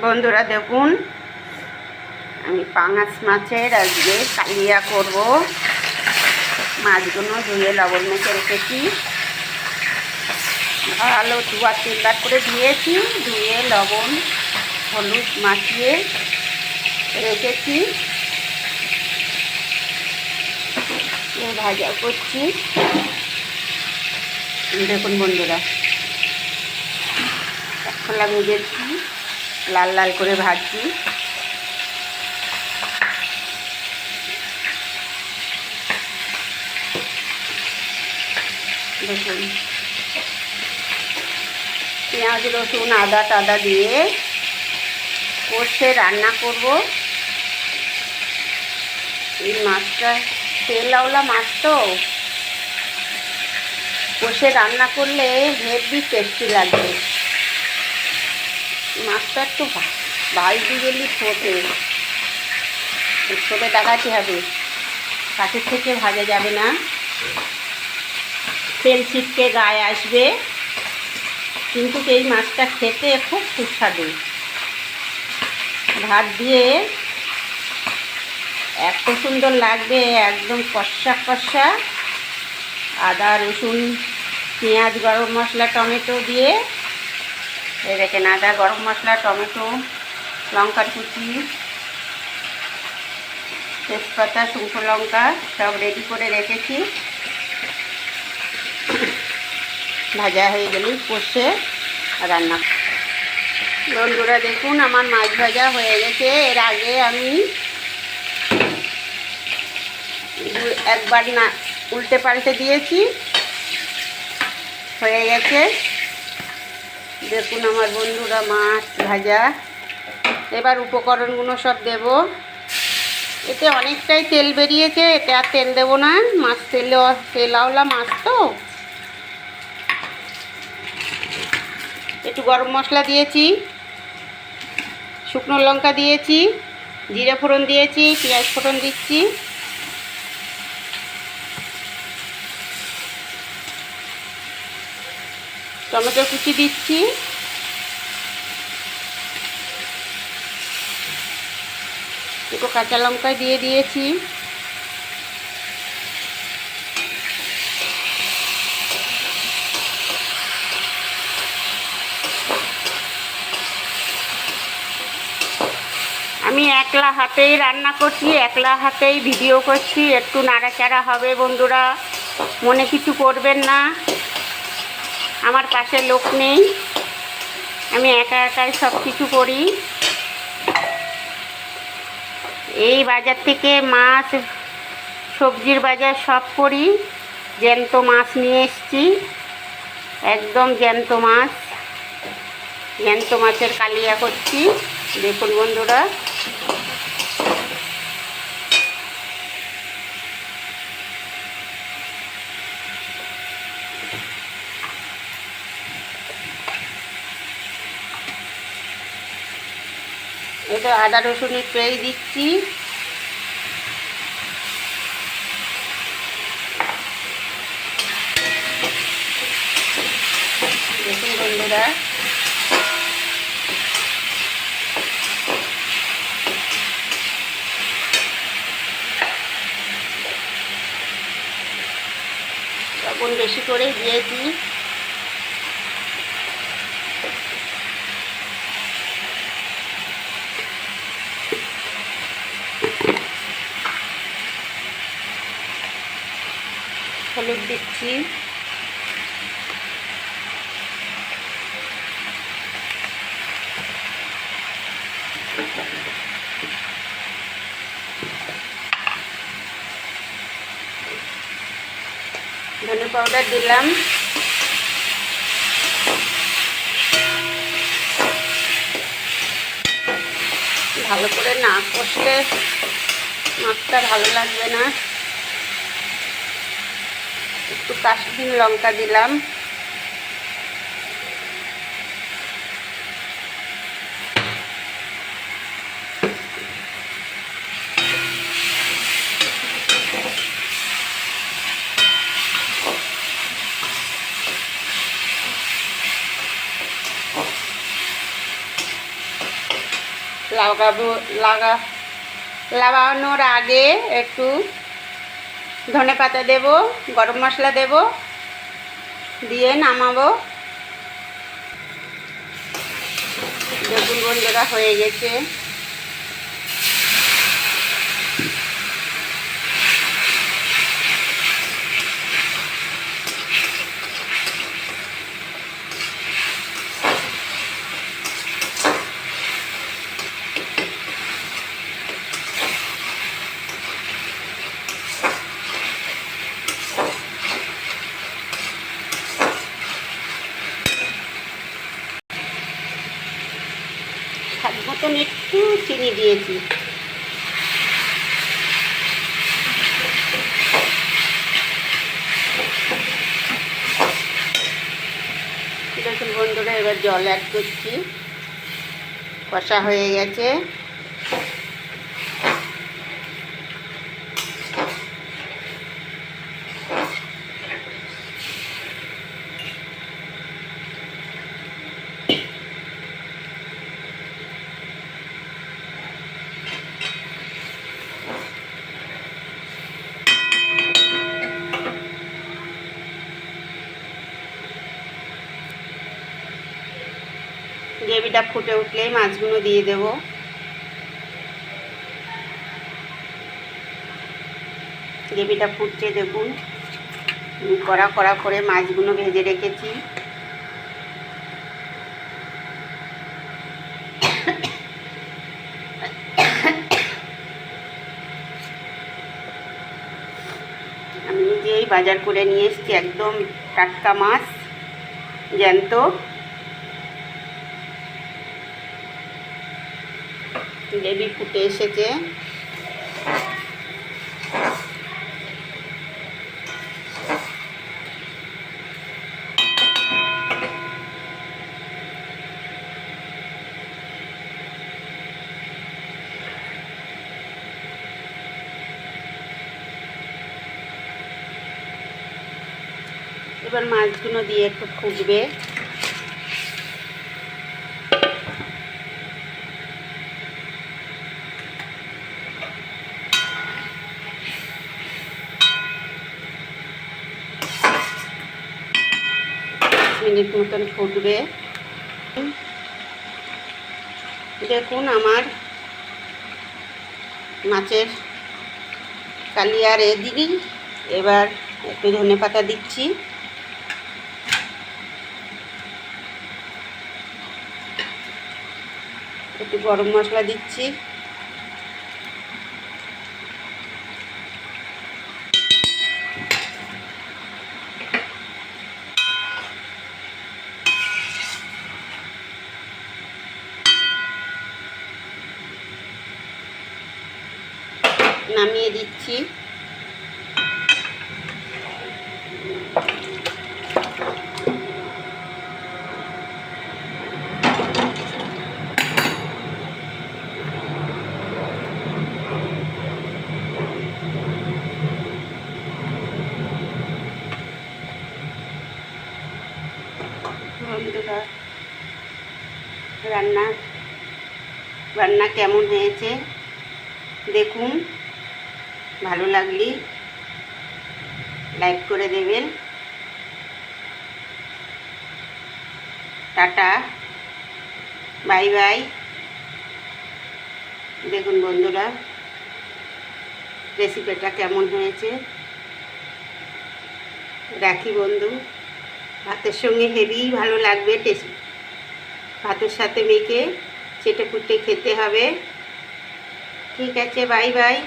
বন্ধুরা দেখুন, আমি পাঙাশ মাছের আজকে কালিয়া করব। মাছগুলো ধুয়ে লবণ মেখে রেখেছি, ভালো 2-3 বার করে ধুয়েছি। ধুয়ে লবণ হলুদ মাখিয়ে রেখেছি। ভাজা করছি দেখুন বন্ধুরা, খোলা ভেজেছি, লাল লাল করে ভাজছি। দেখুন, পেঁয়াজ রসুন আদা টাদা দিয়ে কষে রান্না করব। এই মাছটা তেলাওলা মাছ তো, কষে রান্না করলে হেভি টেস্টি লাগবে। মাছটা একটু বালতি গেলে ফোটে, ছোটে ডাকাতে হবে, কাছের থেকে ভাজা যাবে না, তেল ছিটকে গায়ে আসবে। কিন্তু এই মাছটা খেতে খুব সুস্বাদু। ভাত দিয়ে এত সুন্দর লাগবে, একদম কষা কষা। আদা রসুন পেঁয়াজ গরম মশলা টমেটো দিয়ে, এই দেখেন আদা গরম মশলা টমেটো লঙ্কার কুচি তেজপাতা শুকনো লঙ্কা সব রেডি করে রেখেছি। ভাজা হয়ে গেলে কষে রান্না। বন্ধুরা দেখুন, আমার মাছ ভাজা হয়ে গেছে। এর আগে আমি একবার না উল্টে পাল্টে দিয়েছি, হয়ে গেছে। দেখুন আমার বন্ধুরা, মাছ ভাজা। এবার উপকরণগুলো সব দেব। এতে অনেকটাই তেল বেরিয়েছে, এতে আর তেল দেবো না। মাছ তেলাওলা মাছ তো। একটু গরম মশলা দিয়েছি, শুকনো লঙ্কা দিয়েছি, জিরে ফোড়ন দিয়েছি, পেঁয়াজ ফোড়ন দিচ্ছি। টমেটো কুচি দিচ্ছি, একটু কাঁচা লঙ্কা দিয়ে দিয়েছি। আমি একলা হাতেই রান্না করছি, একলা হাতেই ভিডিও করছি। একটু নাড়াচাড়া হবে বন্ধুরা, মনে কিছু করবেন না। আমার পাশে লোক নেই, আমি একা একাই সব কিছু করি। এই বাজার থেকে মাছ সবজির বাজার সব করি। জ্যান্ত মাছ নিয়ে এসেছি, একদম জ্যান্ত মাছ। জ্যান্ত মাছের কালিয়া করছি দেখুন বন্ধুরা। এটা আদা রসুনের পেস্ট দিচ্ছি। দেখুন বন্ধুরা, লবণ বেশি করে দিয়েছি। হলুদ দিচ্ছি, ধনে পাউডার দিলাম। ভালো করে না কষলে মাছটা ভালো লাগবে না। একটু কাশ্মীরি লঙ্কা দিলাম। লাগানোর আগে একটু ধনেপাতা দেব, গরম মশলা দেব, দিয়ে নামাবো। দেখুন বন্ধুরা হয়ে গেছে। স্বাদ মতন একটু চিনি দিয়েছি। দেখুন বন্ধুরা এবার জল অ্যাড করছি। কষা হয়ে গেছে। গ্রেভিটা ফুটে উঠলেই মাছগুলো দিয়ে দেব। গ্রেভিটা ফুটছে দেখুন। কড়া কড়া করে মাছগুলো ভেজে রেখেছি। আমি নিজেই বাজার করে নিয়ে এসেছি একদম টাটকা মাছ, জ্যান্ত। গ্রেভি ফুটে এসেছে। এবার মাছগুলো দিয়ে একটু ফুটবে। মিনিট মতন ফুটবে। দেখুন আমার মাছের কালিয়া রেডি। এবার একটু ধনেপাতা দিচ্ছি। একটু গরম মশলা দিচ্ছি। নামিয়ে দিচ্ছি। বন্ধুরা রান্না কেমন হয়েছে দেখুন। ভালো লাগলে লাইক করে দেবেন। Tata, bye bye. দেখুন বন্ধুরা রেসিপিটা কেমন হয়েছে। রাখি বন্ধু, ভাতের সঙ্গে হেভি ভালো লাগবে। ভাতের সাথে মেখে চেটে পুটে খেতে হবে। ঠিক আছে, বাই বাই।